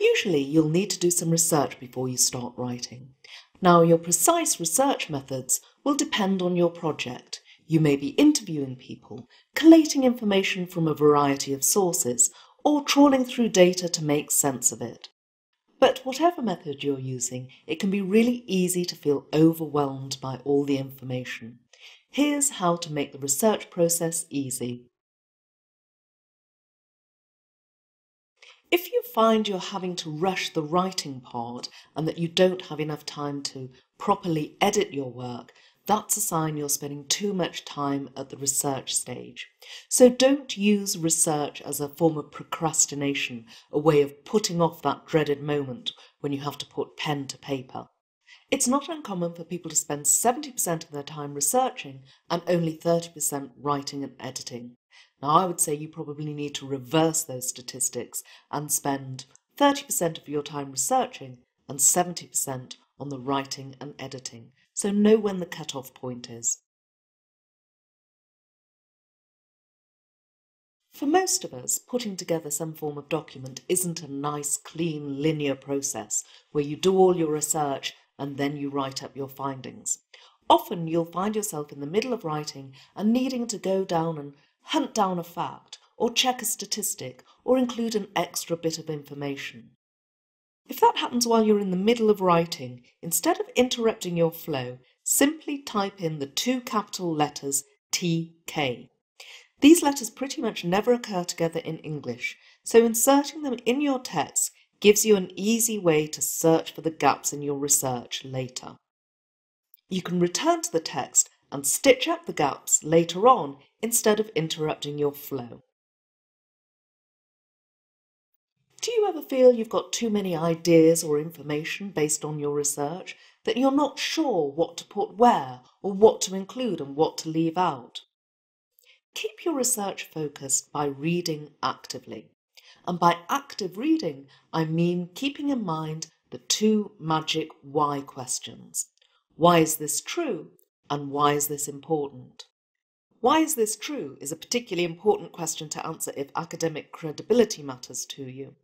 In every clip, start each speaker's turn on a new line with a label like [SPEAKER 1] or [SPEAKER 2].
[SPEAKER 1] Usually you'll need to do some research before you start writing. Now, your precise research methods will depend on your project. You may be interviewing people, collating information from a variety of sources, or trawling through data to make sense of it. But whatever method you're using, it can be really easy to feel overwhelmed by all the information. Here's how to make the research process easy. If you find you're having to rush the writing part and that you don't have enough time to properly edit your work, that's a sign you're spending too much time at the research stage. So don't use research as a form of procrastination, a way of putting off that dreaded moment when you have to put pen to paper. It's not uncommon for people to spend 70% of their time researching and only 30% writing and editing. Now, I would say you probably need to reverse those statistics and spend 30% of your time researching and 70% on the writing and editing. So know when the cut-off point is. For most of us, putting together some form of document isn't a nice, clean, linear process where you do all your research and then you write up your findings. Often you'll find yourself in the middle of writing and needing to go down and hunt down a fact, or check a statistic, or include an extra bit of information. If that happens while you're in the middle of writing, instead of interrupting your flow, simply type in the 2 capital letters TK. These letters pretty much never occur together in English, so inserting them in your text gives you an easy way to search for the gaps in your research later. You can return to the text and stitch up the gaps later on instead of interrupting your flow. Do you ever feel you've got too many ideas or information based on your research, that you're not sure what to put where or what to include and what to leave out? Keep your research focused by reading actively. And by active reading, I mean keeping in mind the 2 magic why questions. Why is this true? And why is this important? Why is this true is a particularly important question to answer if academic credibility matters to you.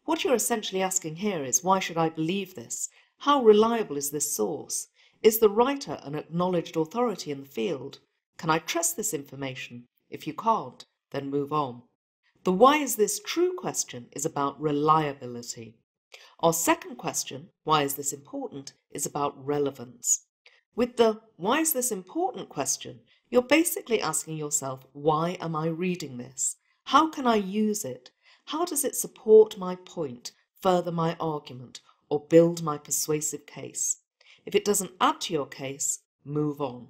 [SPEAKER 1] What you're essentially asking here is, why should I believe this? How reliable is this source? Is the writer an acknowledged authority in the field? Can I trust this information? If you can't, then move on. The why is this true question is about reliability. Our second question, why is this important, is about relevance. With the why is this important question, you're basically asking yourself, why am I reading this? How can I use it? How does it support my point, further my argument, or build my persuasive case? If it doesn't add to your case, move on.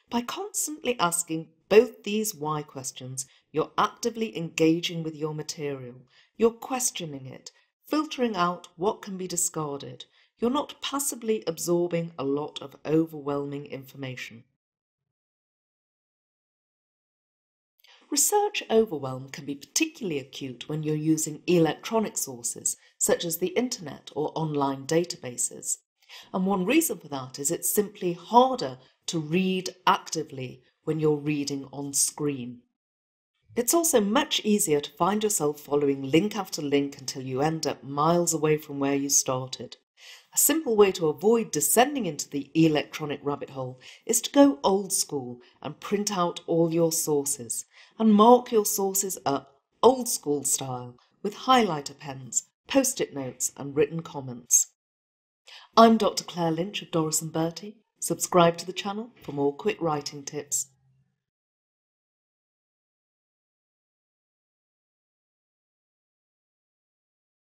[SPEAKER 1] By constantly asking both these why questions, you're actively engaging with your material. You're questioning it, filtering out what can be discarded. You're not passively absorbing a lot of overwhelming information. Research overwhelm can be particularly acute when you're using electronic sources, such as the internet or online databases. And one reason for that is it's simply harder to read actively when you're reading on screen. It's also much easier to find yourself following link after link until you end up miles away from where you started. A simple way to avoid descending into the electronic rabbit hole is to go old school and print out all your sources and mark your sources up old school style with highlighter pens, post-it notes and written comments. I'm Dr. Clare Lynch of Doris & Bertie. Subscribe to the channel for more quick writing tips.